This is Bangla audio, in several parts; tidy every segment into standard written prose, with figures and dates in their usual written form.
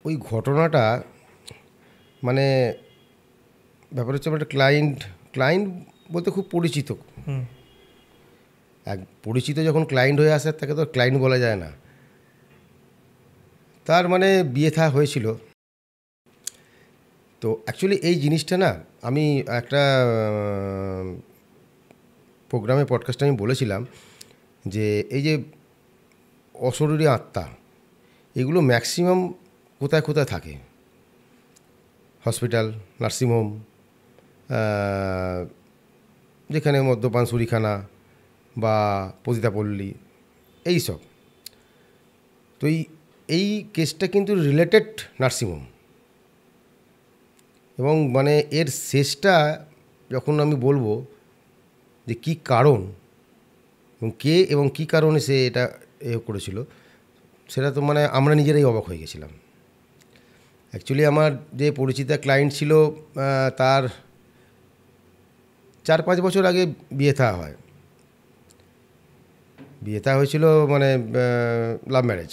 ওই ঘটনাটা মানে ব্যাপার হচ্ছে আমার একটা ক্লায়েন্ট বলতে খুব পরিচিত। এক পরিচিত যখন ক্লায়েন্ট হয়ে আসে তাকে তো ক্লায়েন্ট বলা যায় না। তার মানে বিয়ে থা হয়েছিল। তো অ্যাকচুয়ালি এই জিনিসটা না আমি একটা প্রোগ্রামে পডকাস্টে আমি বলেছিলাম যে এই যে অশরীরী আত্মা এগুলো ম্যাক্সিমাম কোথায় কোথায় থাকে, হসপিটাল, নার্সিংহোম, যেখানে মদ্যপান সুরিখানা বা পতিতাপল্লী এইসব। তো এই কেসটা কিন্তু রিলেটেড নার্সিংহোম, এবং মানে এর শেষটা যখন আমি বলবো যে কী কারণ এবং কে এবং কী কারণে সে এটা করেছিল, সেটা তো মানে আমরা নিজেরাই অবাক হয়ে গেছিলাম। অ্যাকচুয়ালি আমার যে পরিচিত ক্লায়েন্ট ছিল তার 4-5 বছর আগে বিয়ে থা হয়। বিয়ে থা হয়েছিল মানে লাভ ম্যারেজ।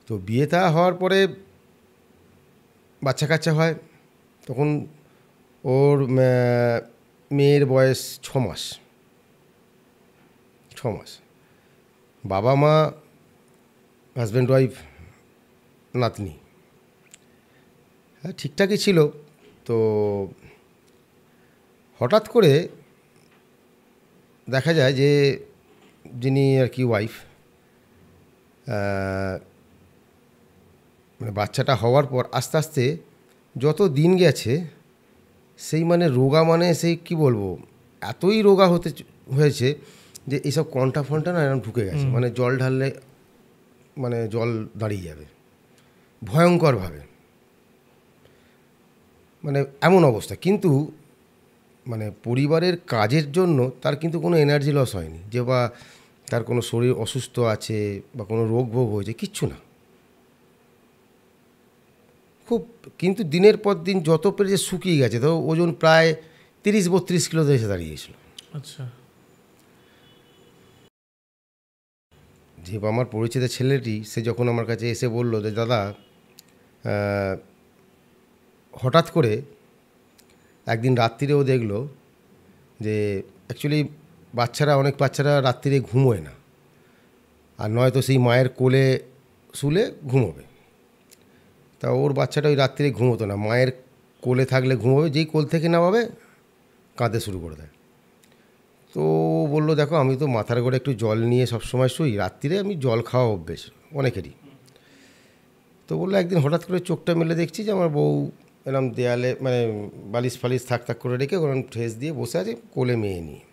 তো বিয়ে থা হওয়ার পরে বাচ্চা কাচ্চা হয়, তখন ওর মেয়ের বয়স 6 মাস। বাবা মা, হাজব্যান্ড ওয়াইফ, নাতনি, হ্যাঁ ঠিকঠাকই ছিল। তো হঠাৎ করে দেখা যায় যে যিনি আর কি ওয়াইফ, মানে বাচ্চাটা হওয়ার পর আস্তে আস্তে যত দিন গেছে সেই মানে রোগা, মানে সেই কি বলবো, এতই রোগা হয়েছে যে এইসব কন্টা ফন্টা না এরকম ঢুকে গেছে, মানে জল ঢাললে মানে জল দাঁড়িয়ে যাবে ভয়ঙ্করভাবে, মানে এমন অবস্থা। কিন্তু মানে পরিবারের কাজের জন্য তার কিন্তু কোনো এনার্জি লস হয়নি, যে বা তার কোনো শরীর অসুস্থ আছে বা কোনো রোগ ভোগ হয়েছে, কিচ্ছু না। খুব, কিন্তু দিনের পর দিন যত পেরেছে শুকিয়ে গেছে, তো ওজন প্রায় 30-32 কিলোতে এসে দাঁড়িয়েছিল। আচ্ছা। যে আমার পরিচিত ছেলেটি, সে যখন আমার কাছে এসে বলল যে দাদা হঠাৎ করে একদিন রাত্রিরেও দেখলো যে অ্যাকচুয়ালি অনেক বাচ্চারা রাত্রিরে ঘুমোয় না, আর নয়তো সেই মায়ের কোলে শুলে ঘুমোবে। তা ওর বাচ্চাটা ওই রাত্রিরে ঘুমোতো না, মায়ের কোলে থাকলে ঘুমোবে, যেই কোল থেকে নামাবে কাঁদতে শুরু করে দেয়। তো বললো দেখো আমি তো মাথার ঘরে একটু জল নিয়ে সবসময় শুই, রাত্রিরে আমি জল খাওয়া অভ্যেস অনেকেরই। তো বললো একদিন হঠাৎ করে চোখটা মেলে দেখছি যে আমার বউ এরকম দেয়ালে মানে বালিশ ফালিশ থাক করে রেখে ওরকম ঠেস দিয়ে বসে আছে কোলে মেয়ে নিয়ে।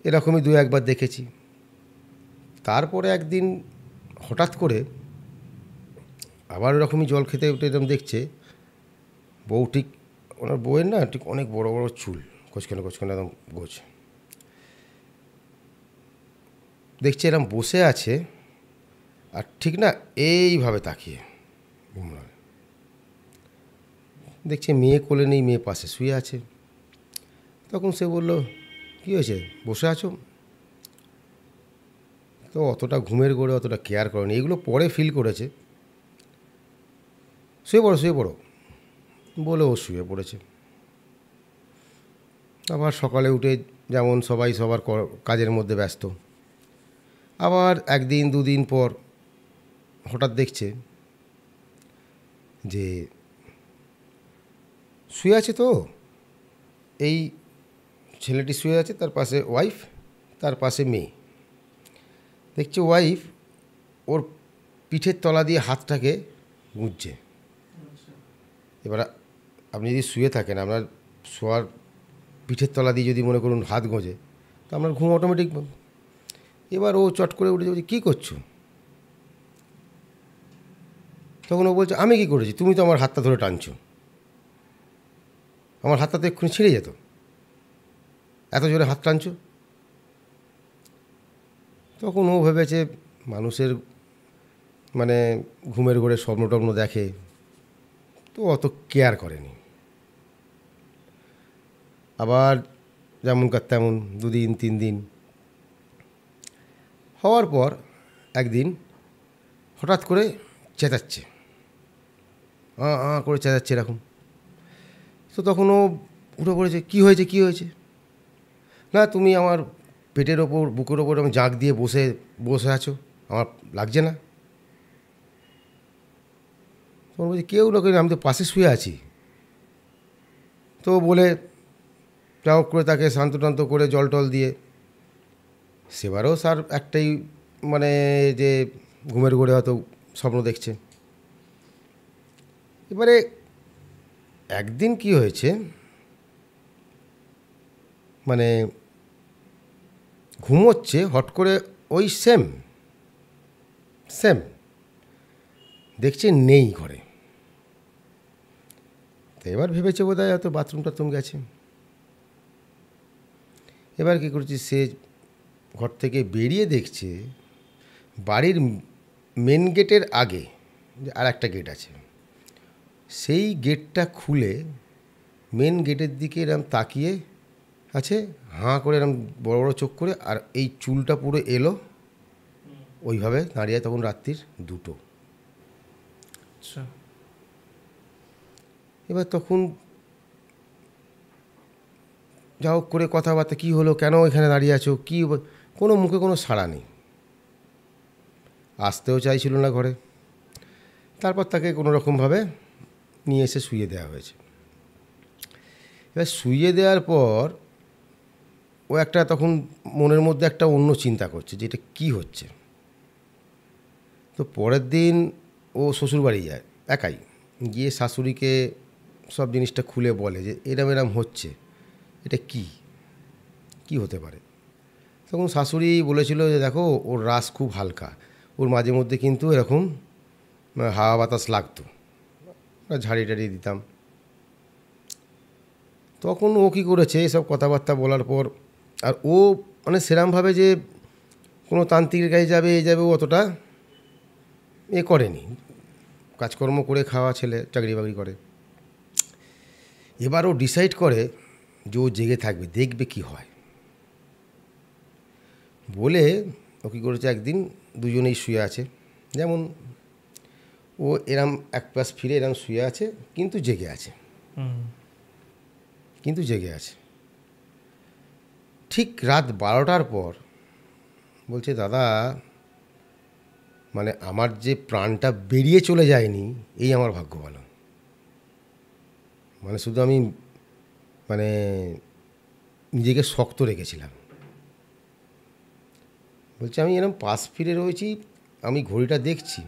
এরকমই 2-1 বার দেখেছি। তারপরে একদিন হঠাৎ করে আবার ওরকমই জল খেতে উঠে এরকম দেখছে বউ, ঠিক ওনার বউয়ের না ঠিক অনেক বড় বড় চুল, কোচখানে একদম গোছ, দেখছে এরকম বসে আছে আর ঠিক না এইভাবে তাকিয়ে দেখছে মেয়ে কোলে নেই, মেয়ে পাশে শুয়ে আছে। তখন সে বলল কী হয়েছে, বসে আছো? তো অতটা ঘুমের ঘোরে অতটা কেয়ার করেনি, এগুলো পরে ফিল করেছে। শুয়ে পড়ো বলে ও শুয়ে পড়েছে। আবার সকালে উঠে যেমন সবাই সবার কাজের মধ্যে ব্যস্ত, আবার 1-2 দিন পর হঠাৎ দেখছে যে শুয়ে আছে। তো এই ছেলেটি শুয়ে আছে, তার পাশে ওয়াইফ, তার পাশে মেয়ে। দেখছে ওয়াইফ ওর পিঠের তলা দিয়ে হাতটাকে গুঁজছে। এবার আপনি যদি শুয়ে থাকেন, আপনার শোয়ার পিঠের তলা দিয়ে যদি মনে করুন হাত গোঁজে, তো আপনার ঘুম অটোমেটিক। এবার ও চট করে উঠে বলছে কী করছো? তখন ও বলছে আমি কী করেছি, তুমি তো আমার হাতটা ধরে টানছো, আমার হাতটা তো এক্ষুনি ছিঁড়ে যেত, এত জোরে হাত টানছো। তখন ও ভেবেছে মানুষের মানে ঘুমের ঘোরে স্বপ্ন টপ্ন দেখে, তো অত কেয়ার করেনি। আবার যেমনকার তেমন 2-3 দিন হওয়ার পর একদিন হঠাৎ করে চেঁচাচ্ছে, করে চেঁচাচ্ছে এরকম। তো তখন ও উঠে পড়েছে, কী হয়েছে কী হয়েছে? না তুমি আমার পেটের ওপর বুকের ওপর আমি জাঁক দিয়ে বসে বসে আছো, আমার লাগছে না। তখন বলছি কেউ লোক, আমি তো পাশে শুয়ে আছি। তো বলে যা হোক করে তাকে শান্ত করে জল টল দিয়ে, সেবারও স্যার একটাই মানে যে ঘুমের ঘোরে হয়তো স্বপ্ন দেখছে। এবারে একদিন কি হয়েছে, মানে ঘুমোচ্ছে, হট করে ওই সেম দেখছে নেই ঘরে। তো এবার ভেবেছে বোধহয় হয়তো বাথরুম টাথরুম গেছে। এবার কী করছি, সে ঘর থেকে বেরিয়ে দেখছে বাড়ির মেন গেটের আগে যে আর একটা গেট আছে, সেই গেটটা খুলে মেন গেটের দিকে এরম তাকিয়ে আছে, হাঁ করে এরম বড় বড় চোখ করে, আর এই চুলটা পুরো এলো ওইভাবে দাঁড়িয়ে। তখন রাত্রির 2টো। আচ্ছা। এবার তখন যা হোক করে কথাবার্তা, কী হলো, কেন এখানে দাঁড়িয়ে আছো, কী, কোনো মুখে কোনো সাড়া নেই, আসতেও চাইছিল না ঘরে। তারপর তাকে কোনো রকমভাবে নিয়ে এসে শুইয়ে দেওয়া হয়েছে। এবার শুইয়ে দেওয়ার পর ও একটা তখন মনের মধ্যে একটা অন্য চিন্তা করছে যে এটা কী হচ্ছে। তো পরের দিন ও শ্বশুরবাড়ি যায় একাই, গিয়ে শাশুড়িকে সব জিনিসটা খুলে বলে যে এরম হচ্ছে, এটা কী হতে পারে। তখন শাশুড়ি বলেছিল যে দেখো ওর রাস খুব হালকা, ওর মাঝে মধ্যে কিন্তু এরকম হাওয়া বাতাস লাগতো, ঝাড়ি টাড়ি দিতাম। তখন ও কী করেছে, এসব কথাবার্তা বলার পর, আর ও মানে সেরমভাবে যে কোনো তান্ত্রিকের কাছে যাবে ও অতটা করেনি, কাজকর্ম করে খাওয়া ছেলে, চাকরি বাকরি করে। এবার ও ডিসাইড করে যে ও জেগে থাকবে, দেখবে কি হয় বলে। ও কী করেছে, একদিন দুজনেই শুয়ে আছে, যেমন ও এরম এক পাশ ফিরে এরম শুয়ে আছে, কিন্তু জেগে আছে। ঠিক রাত 12টার পর বলছে দাদা, মানে আমার যে প্রাণটা বেরিয়ে চলে যায়নি, এই আমার ভাগ্য ভালো। মানে শুধু আমি মানে নিজেকে শক্ত রেখেছিলাম। বলছে আমি এরকম পাশ ফিরে রয়েছি, আমি ঘড়িটা দেখছি,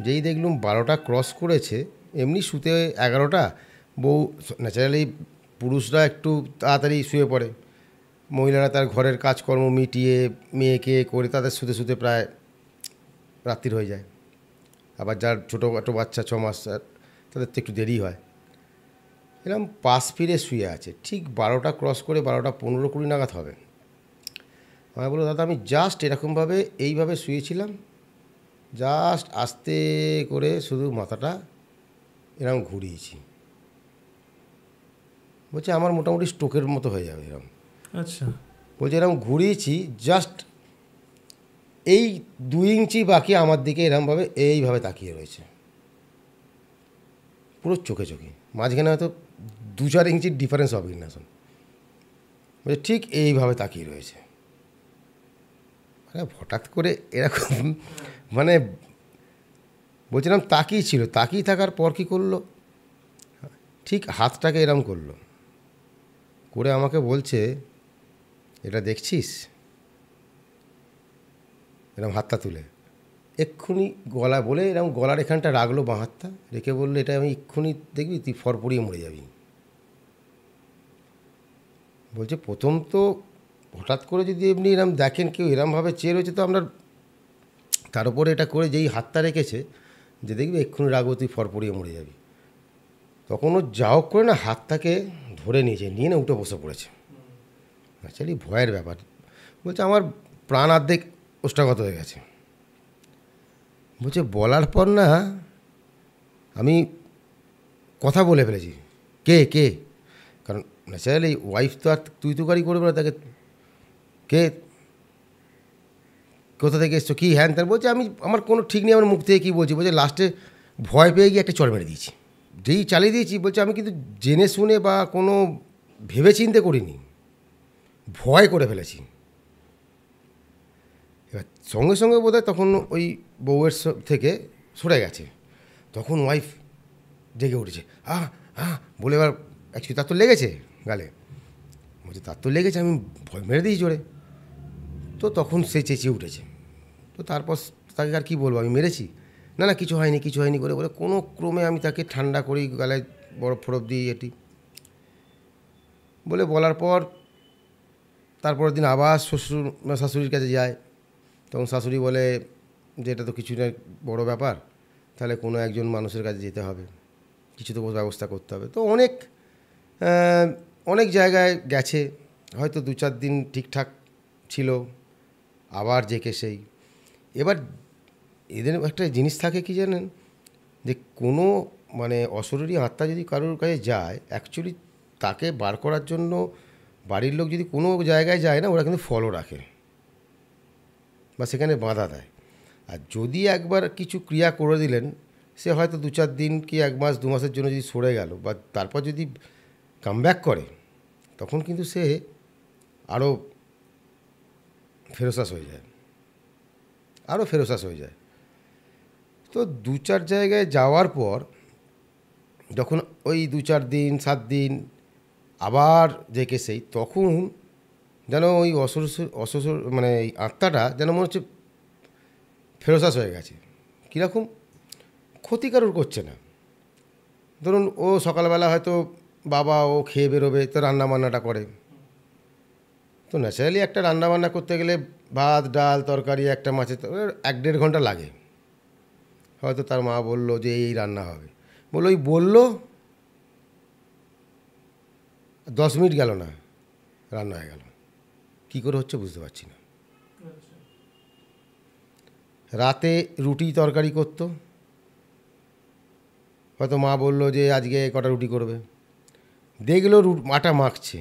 যেই দেখলুম 12টা ক্রস করেছে। এমনি শুতে 11টা, বউ ন্যাচারালি পুরুষরা একটু তাড়াতাড়ি শুয়ে পড়ে, মহিলারা তার ঘরের কাজকর্ম মিটিয়ে মেয়েকে করে তাদের শুতে প্রায় রাত্রির হয়ে যায়। আবার যার ছোটো একটা বাচ্চা 6 মাস, তাদের তো একটু দেরি হয়। এরকম পাশ ফিরে শুয়ে আছে, ঠিক 12টা ক্রস করে 12টা 15-20 নাগাদ হবে। আমি বললো দাদা আমি জাস্ট এরকমভাবে এইভাবে শুয়েছিলাম, জাস্ট আস্তে করে শুধু মাথাটা এরকম ঘুরিয়েছি। বলছে আমার মোটামুটি স্ট্রোকের মতো হয়ে যাবে এরকম। আচ্ছা। বলছে এরকম ঘুরিয়েছি, জাস্ট এই 2 ইঞ্চি বাকি আমার দিকে এরকমভাবে এইভাবে তাকিয়ে রয়েছে, পুরো চোখে, মাঝখানে হয়তো 2-4 ইঞ্চির ডিফারেন্স হবে না। শোন, বলছে ঠিক এইভাবে তাকিয়ে রয়েছে। মানে হঠাৎ করে এরকম মানে বলছিলাম তাকিয়ে ছিল, তাকিয়ে থাকার পর কী করলো, ঠিক হাতটাকে এরম করলো, করে আমাকে বলছে এটা দেখছিস, এরম হাতটা তুলে এক্ষুনি গলা বলে এরকম গলার এখানটা রাখলো, বাঁ হাতটা রেখে বললো এটা আমি এক্ষুনি দেখবি তুই ফরফরিয়ে মরে যাবি। বলছে প্রথম তো হঠাৎ করে যদি এমনি এরম দেখেন কেউ এরমভাবে চেয়ে রয়েছে, তো আপনার তার উপরে এটা করে যেই হাতটা রেখেছে যে দেখবি এক্ষুনি রাখবো তুই ফরফরিয়ে মরে যাবি। তখন ও যা হোক করে না হাতটাকে ধরে নিয়েছে, নিয়ে না উঠে বসে পড়েছে। অ্যাকচুয়ালি ভয়ের ব্যাপার। বলছে আমার প্রাণ অর্ধেক ওষ্ঠাগত হয়ে গেছে। বলছে বলার পর না আমি কথা বলে ফেলেছি, কে, কারণ ন্যাচারালি ওয়াইফ তো আর তুই তুকারি করবে না, তাকে কে কোথা থেকে এসছো, কী হ্যান ত্যান বলছে। আমি আমার কোনো ঠিক নেই আমার মুখ থেকে কী বলছি, বলছে লাস্টে ভয় পেয়ে গিয়ে একটা চড় মেরে দিয়েছি। যেই চালিয়ে দিয়েছি বলছে আমি কিন্তু জেনে শুনে বা কোনো ভেবে চিন্তে করিনি, ভয় করে ফেলেছি। এবার সঙ্গে সঙ্গে বোধহয় তখন ওই বউয়ের থেকে সরে গেছে। তখন ওয়াইফ জেগে উঠেছে, বলে এবার অ্যাকচুয়ালি তার তো লেগেছে গালে, বলছে তার তো লেগেছে, আমি ভয় মেরে দিয়েছি জোরে। তো তখন সে চেঁচিয়ে উঠেছে। তো তারপর তাকে আর কী বলবো, আমি মেরেছি, না না কিছু হয়নি কিছু হয়নি করে বলে কোনো ক্রমে আমি তাকে ঠান্ডা করি, গালায় বরফ ফরফ দিই এটি বলে বলার পর তারপরের দিন আবার শাশুড়ির কাছে যায়। তখন শাশুড়ি বলে যে এটা তো কিছু না বড়ো ব্যাপার, তাহলে কোনো একজন মানুষের কাছে যেতে হবে, কিছু তো ব্যবস্থা করতে হবে। তো অনেক জায়গায় গেছে, হয়তো 2-4 দিন ঠিকঠাক ছিল, আবার জেকে সেই। এবার এদের একটা জিনিস থাকে কি জানেন, যে কোনো মানে অশরীরী আত্মা যদি কারোর কাছে যায়, অ্যাকচুয়ালি তাকে বার করার জন্য বাড়ির লোক যদি কোনো জায়গায় যায় না, ওরা কিন্তু ফলো রাখে বা সেখানে বাধা দেয়। আর যদি একবার কিছু ক্রিয়া করে দিলেন, সে হয়তো 2-4 দিন কি 1 মাস 2 মাসের জন্য যদি সরে গেল বা তারপর যদি কামব্যাক করে, তখন কিন্তু সে আরও ফেরোসাস হয়ে যায়, আরও ফেরোসাস হয়ে যায়। তো 2-4 জায়গায় যাওয়ার পর যখন ওই 2-4 দিন 7 দিন আবার জেকে সেই, তখন যেন ওই অসুর মানে এই আত্মাটা যেন মনে হচ্ছে ফেরোসাস হয়ে গেছে। কীরকম, ক্ষতিকারও করছে না। ধরুন ও সকালবেলা হয়তো বাবা ও খেয়ে বেরোবে, তো রান্নাবান্নাটা করে। তো ন্যাচারালি একটা রান্নাবান্না করতে গেলে ভাত ডাল তরকারি একটা মাছের 1-1.5 ঘন্টা লাগে। হয়তো তার মা বললো যে এই রান্না হবে, বললো ওই বললো 10 মিনিট গেল না, রান্না হয়ে গেল। কী করে হচ্ছে বুঝতে পারছি না। রাতে রুটি তরকারি করতো, হয়তো মা বললো যে আজকে কটা রুটি করবে, দেখলো আটা মাখছে।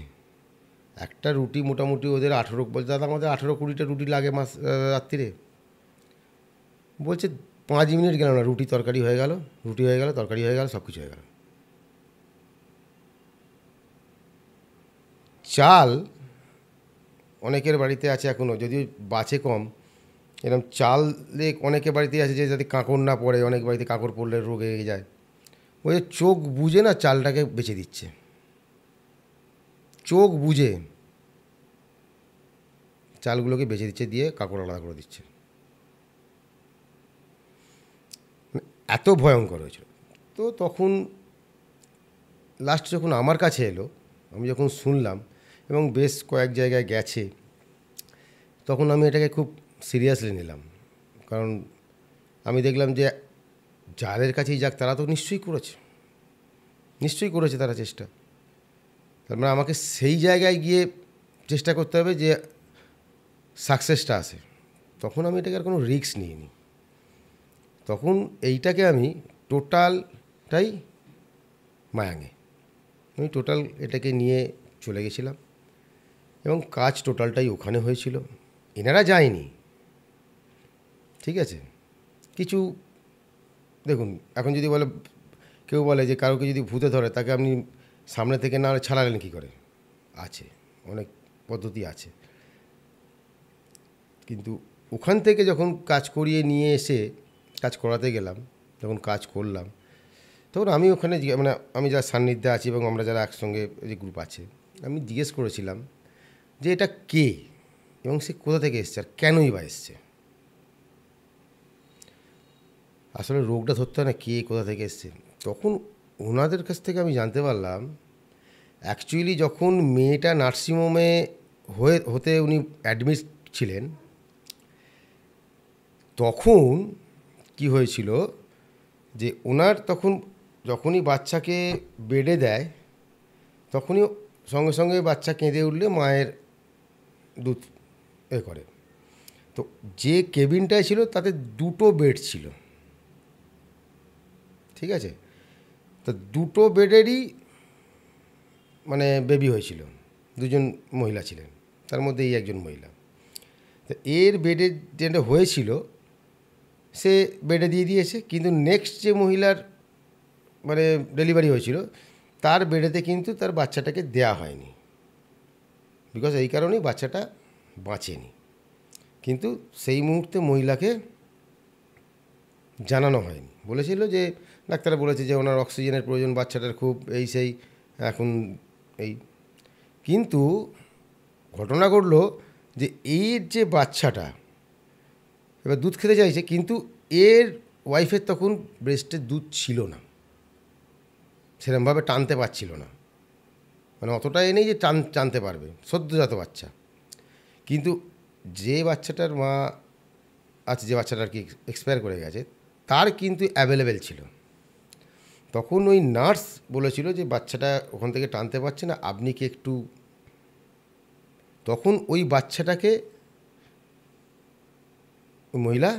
একটা রুটি মোটামুটি ওদের 18 বলছে, দাদা আমাদের 18-20টা রুটি লাগে রাত্রিরে। বলছে 5 মিনিট গেল না, রুটি তরকারি হয়ে গেল, রুটি হয়ে গেল তরকারি হয়ে গেল, সব কিছু হয়ে গেল। চাল অনেকের বাড়িতে আছে এখনও, যদিও বাঁচে কম, এরকম চাল অনেকের বাড়িতে আছে যে যাতে কাঁকড় না পড়ে, অনেক বাড়িতে কাঁকড় পড়লে রোগ হয়ে যায়। ওই চোখ বুঝে না চালটাকে বেচে দিচ্ছে, চোখ বুঝে চালগুলোকে বেচে দিচ্ছে, দিয়ে কাঁকড় আলাদা করে দিচ্ছে। এত ভয়ঙ্কর হয়েছিল। তো তখন লাস্ট যখন আমার কাছে এলো, আমি যখন শুনলাম এবং বেশ কয়েক জায়গায় গেছে, তখন আমি এটাকে খুব সিরিয়াসলি নিলাম। কারণ আমি দেখলাম যে যাদের কাছেই যাক তারা তো নিশ্চয়ই করেছে তারা চেষ্টা। তার মানে আমাকে সেই জায়গায় গিয়ে চেষ্টা করতে হবে যে সাকসেসটা আসে। তখন আমি এটাকে আর কোনো রিস্ক নিইনি। তখন এইটাকে আমি টোটালটাই মায়াঙে, আমি টোটাল এটাকে নিয়ে চলে গেছিলাম এবং কাজ টোটালটাই ওখানে হয়েছিল। এনারা যায়নি, ঠিক আছে। কিছু দেখুন, এখন যদি বলে কেউ বলে যে কাউকে যদি ভূতে ধরে তাকে আপনি সামনে থেকে না ছাড়ালেন কী করে, আছে অনেক পদ্ধতি আছে। কিন্তু ওখান থেকে যখন কাজ করিয়ে নিয়ে এসে কাজ করাতে গেলাম, যখন কাজ করলাম, তখন আমি ওখানে মানে আমি যার সান্নিধ্যে আছি এবং আমরা যারা একসঙ্গে যে গ্রুপ আছে, আমি জিজ্ঞেস করেছিলাম যে এটা কে এবং সে কোথা থেকে এসছে আর কেনই বা এসছে। আসলে রোগটা ধরতে হয় না কে কোথা থেকে এসছে। তখন ওনাদের কাছ থেকে আমি জানতে পারলাম অ্যাকচুয়ালি যখন মেয়েটা নার্সিংহোমে হতে উনি অ্যাডমিট ছিলেন, তখন কি হয়েছিল যে ওনার তখন যখনই বাচ্চাকে বেডে দেয়, তখনই সঙ্গে সঙ্গে বাচ্চা কেঁদে উঠলে মায়ের দুধ করে। তো যে কেবিনটায় ছিল তাতে 2টো বেড ছিল, ঠিক আছে। তো 2টো বেডেরই মানে বেবি হয়েছিল, 2জন মহিলা ছিলেন, তার মধ্যে এই একজন মহিলা। তো এর বেডে যেটা হয়েছিল সে বেডে দিয়ে দিয়েছে, কিন্তু নেক্সট যে মহিলার মানে ডেলিভারি হয়েছিল তার বেডেতে কিন্তু তার বাচ্চাটাকে দেয়া হয়নি, বিকজ এই কারণেই বাচ্চাটা বাঁচেনি। কিন্তু সেই মুহূর্তে মহিলাকে জানানো হয়নি, বলেছিল যে ডাক্তাররা বলেছে যে ওনার অক্সিজেনের প্রয়োজন বাচ্চাটার খুব, এই সেই এখন এই। কিন্তু ঘটনা ঘটলো যে এর যে বাচ্চাটা এবার দুধ খেতে চাইছে, কিন্তু এর ওয়াইফের তখন ব্রেস্টে দুধ ছিল না, সেরকমভাবে টানতে পারছিল না, মানে অতটা নেই যে টানতে পারবে, সদ্যজাত বাচ্চা। কিন্তু যে বাচ্চাটার মা আছে, যে বাচ্চাটা আর কি এক্সপায়ার করে গেছে, তার কিন্তু অ্যাভেলেবেল ছিল। তখন ওই নার্স বলেছিল যে বাচ্চাটা ওখান থেকে টানতে পারছে না, আপনি কি একটু, তখন ওই বাচ্চাটাকে ওই মহিলা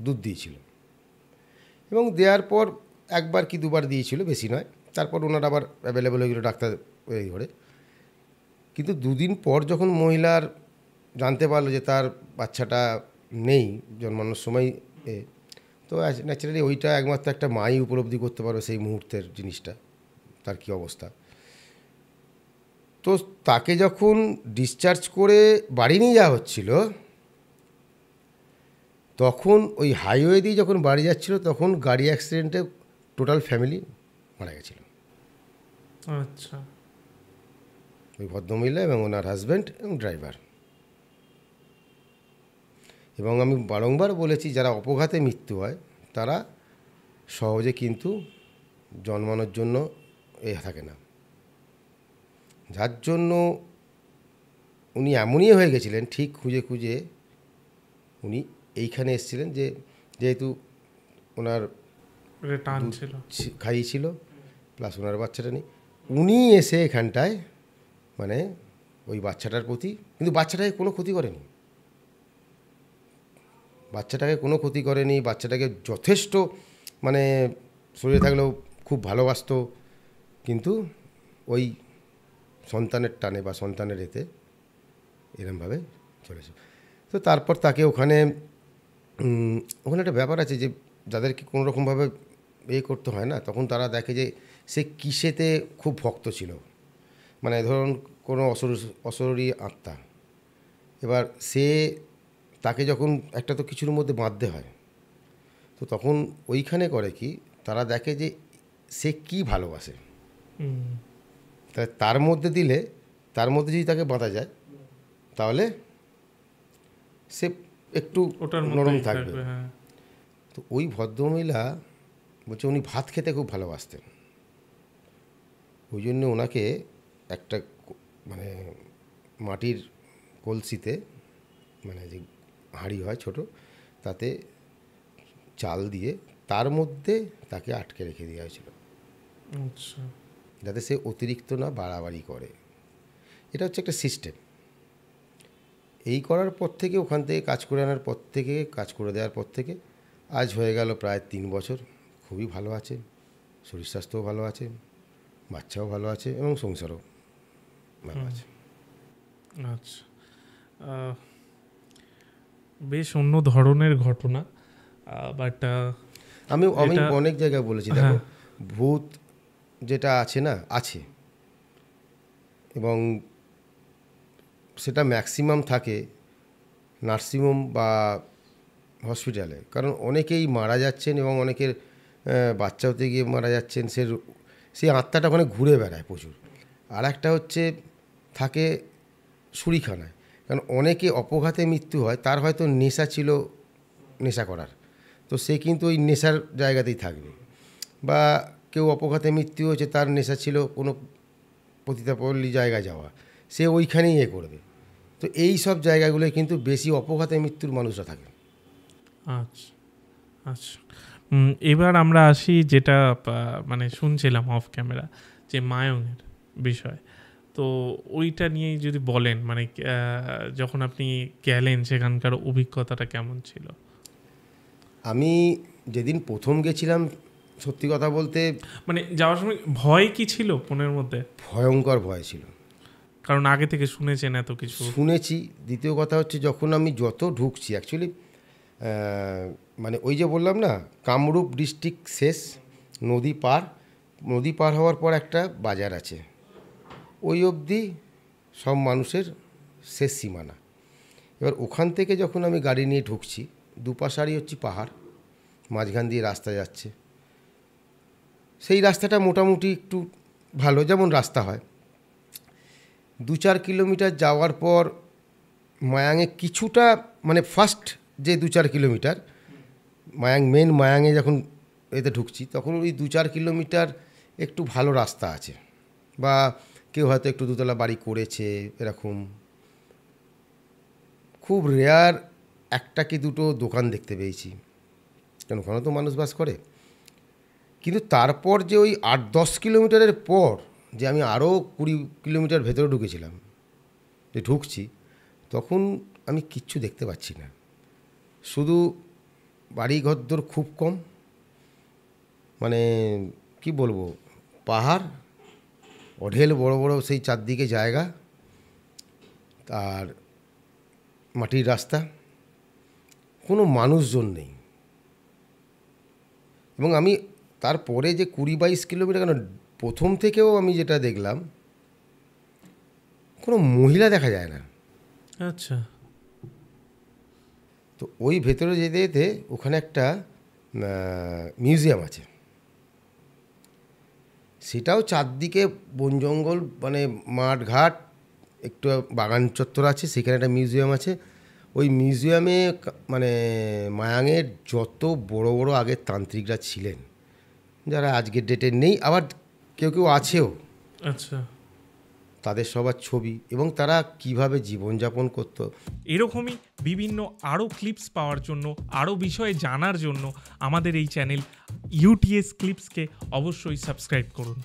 দুধ দিয়েছিল, এবং দেওয়ার পর একবার কি দুবার দিয়েছিল, বেশি নয়। তারপর ওনার আবার অ্যাভেলেবেল হয়ে গেলো ডাক্তার এই করে। কিন্তু দুদিন পর যখন মহিলার জানতে পারলো যে তার বাচ্চাটা নেই জন্মানোর সময়, তো ন্যাচারালি ওইটা একমাত্র একটা মাই উপলব্ধি করতে পারবে সেই মুহূর্তের জিনিসটা, তার কী অবস্থা। তো তাকে যখন ডিসচার্জ করে বাড়ি নিয়ে যাওয়া হচ্ছিল, তখন ওই হাইওয়ে দিয়ে যখন বাড়ি যাচ্ছিল, তখন গাড়ি অ্যাক্সিডেন্টে টোটাল ফ্যামিলি মারা গেছিল। আচ্ছা। ওই ভদ্রমহিলা এবং ওনার হাজব্যান্ড এবং ড্রাইভার। এবং আমি বারংবার বলেছি, যারা অপঘাতে মৃত্যু হয় তারা সহজে কিন্তু জন্মানোর জন্য থাকে না, যার জন্য উনি এমনই হয়ে গেছিলেন, ঠিক খুঁজে খুঁজে উনি এইখানে এসেছিলেন, যে যেহেতু ওনার টান ছিল, খাইয়েছিল, প্লাস ওনার বাচ্চাটা নেই, উনি এসে এখানটায় মানে ওই বাচ্চাটার প্রতি, কিন্তু বাচ্চাটাকে কোনো ক্ষতি করেনি, বাচ্চাটাকে কোনো ক্ষতি করেনি, বাচ্চাটাকে যথেষ্ট মানে শরীরে থাকলেও খুব ভালোবাসতো, কিন্তু ওই সন্তানের টানে বা সন্তানের এতে এরমভাবে চলেছে। তো তারপর তাকে ওখানে ওখানে একটা ব্যাপার আছে যে যাদেরকে কোনো রকমভাবে করতে হয় না, তখন তারা দেখে যে সে কিসেতে খুব ভক্ত ছিল, মানে ধরুন কোনো অশরীরী আত্মা, এবার সে তাকে যখন একটা তো কিছুর মধ্যে বাঁধতে হয়, তো তখন ওইখানে করে কি, তারা দেখে যে সে কি ভালোবাসে, তাই তার মধ্যে দিলে, তার মধ্যে যদি তাকে বাঁধা যায় তাহলে সে একটু নরম থাকবে। তো ওই ভদ্রমহিলা বলছে উনি ভাত খেতে খুব ভালোবাসতেন, ওই জন্য ওনাকে একটা মানে মাটির কলসিতে, মানে যে হাঁড়ি হয় ছোট, তাতে চাল দিয়ে তার মধ্যে তাকে আটকে রেখে দেওয়া হয়েছিল, যাতে সে অতিরিক্ত না বাড়াবাড়ি করে। এটা হচ্ছে একটা সিস্টেম। এই করার পর থেকে, ওখান থেকে কাজ করে আনার পর থেকে, কাজ করে দেওয়ার পর থেকে আজ হয়ে গেল প্রায় 3 বছর। খুবই ভালো আছে, শরীর স্বাস্থ্যও ভালো আছে, বাচ্চাও ভালো আছে এবং সংসারও ভালো আছে। আচ্ছা, বেশ অন্য ধরনের ঘটনা, বাট আমি অনেক জায়গায় বলেছি, দেখো ভূত যেটা আছে না, আছে, এবং সেটা ম্যাক্সিমাম থাকে নার্সিংহোম বা হসপিটালে, কারণ অনেকেই মারা যাচ্ছেন এবং অনেকের বাচ্চা হতে গিয়ে মারা যাচ্ছেন, সেই আত্মাটা ওখানে ঘুরে বেড়ায় প্রচুর। আর একটা হচ্ছে থাকে ছুরিখানায়, কারণ অনেকে অপঘাতে মৃত্যু হয়, তার হয়তো নেশা ছিল নেশা করার, তো সে কিন্তু ওই নেশার জায়গাতেই থাকবে, বা কেউ অপঘাতে মৃত্যু হয়েছে, তার নেশা ছিল কোনো পতিতাপল্লী জায়গায় যাওয়া, সে ওইখানেই করবে। তো এই সব জায়গাগুলোয় কিন্তু বেশি অপঘাতে মৃত্যুর মানুষরা থাকে। আচ্ছা আচ্ছা, এবার আমরা আসি যেটা মানে শুনছিলাম অফ ক্যামেরা, যে মায়ঙের বিষয়, তো ওইটা নিয়েই যদি বলেন, মানে যখন আপনি গেলেন সেখানকার অভিজ্ঞতাটা কেমন ছিল? আমি যেদিন প্রথম গেছিলাম, সত্যি কথা বলতে মানে যাওয়ার সময় ভয় কি ছিল মনের মধ্যে? ভয়ঙ্কর ভয় ছিল, কারণ আগে থেকে শুনেছেন এত কিছু। শুনেছি। দ্বিতীয় কথা হচ্ছে যখন আমি যত ঢুকছি অ্যাকচুয়ালি মানে ওই যে বললাম না, কামরূপ ডিস্ট্রিক্ট শেষ, নদী পার হওয়ার পর একটা বাজার আছে, ওই অবধি সব মানুষের শেষ সীমানা। এবার ওখান থেকে যখন আমি গাড়ি নিয়ে ঢুকছি, দুপাশারই হচ্ছে পাহাড়, মাঝখান দিয়ে রাস্তা যাচ্ছে। সেই রাস্তাটা মোটামুটি একটু ভালো, যেমন রাস্তা হয়। 2-4 কিলোমিটার যাওয়ার পর মায়াঙে কিছুটা, মানে ফার্স্ট যে 2-4 কিলোমিটার মায়াঙে যখন এতে ঢুকছি, তখন ওই 2-4 কিলোমিটার একটু ভালো রাস্তা আছে, বা কেউ হয়তো একটু দোতলা বাড়ি করেছে এরকম। খুব রেয়ার একটা কি দুটো দোকান দেখতে পেয়েছি, কেন ওখানে তো মানুষ বাস করে। কিন্তু তারপর যে ওই 8-10 কিলোমিটারের পর যে আমি আরও 20 কিলোমিটার ভেতরে ঢুকেছিলাম, যে ঢুকছি, তখন আমি কিচ্ছু দেখতে পাচ্ছি না। শুধু বাড়ি ঘরদোর খুব কম, মানে কি বলবো, পাহাড়, অঢেল বড় বড় সেই চারদিকে জায়গা, আর মাটির রাস্তা, কোনো মানুষজন নেই। এবং আমি তারপরে যে 20-22 কিলোমিটার, কেন প্রথম থেকেও আমি যেটা দেখলাম, কোনো মহিলা দেখা যায় না। আচ্ছা। তো ওই ভেতরে যেতে যেতে ওখানে একটা মিউজিয়াম আছে, সেটাও চারদিকে বন জঙ্গল, মানে মাঠ ঘাট, একটু বাগান চত্বর আছে, সেখানে একটা মিউজিয়াম আছে। ওই মিউজিয়ামে মানে মায়াঙের যত বড় বড় আগের তান্ত্রিকরা ছিলেন, যারা আজকের ডেটে নেই, আবার কেউ কেউ আছেও, আচ্ছা। তাদের সবার ছবি, এবং তারা কিভাবে জীবনযাপন করতো। এরকমই বিভিন্ন আরও ক্লিপস পাওয়ার জন্য, আরও বিষয়ে জানার জন্য আমাদের এই চ্যানেল ইউটিএস ক্লিপসকে অবশ্যই সাবস্ক্রাইব করুন।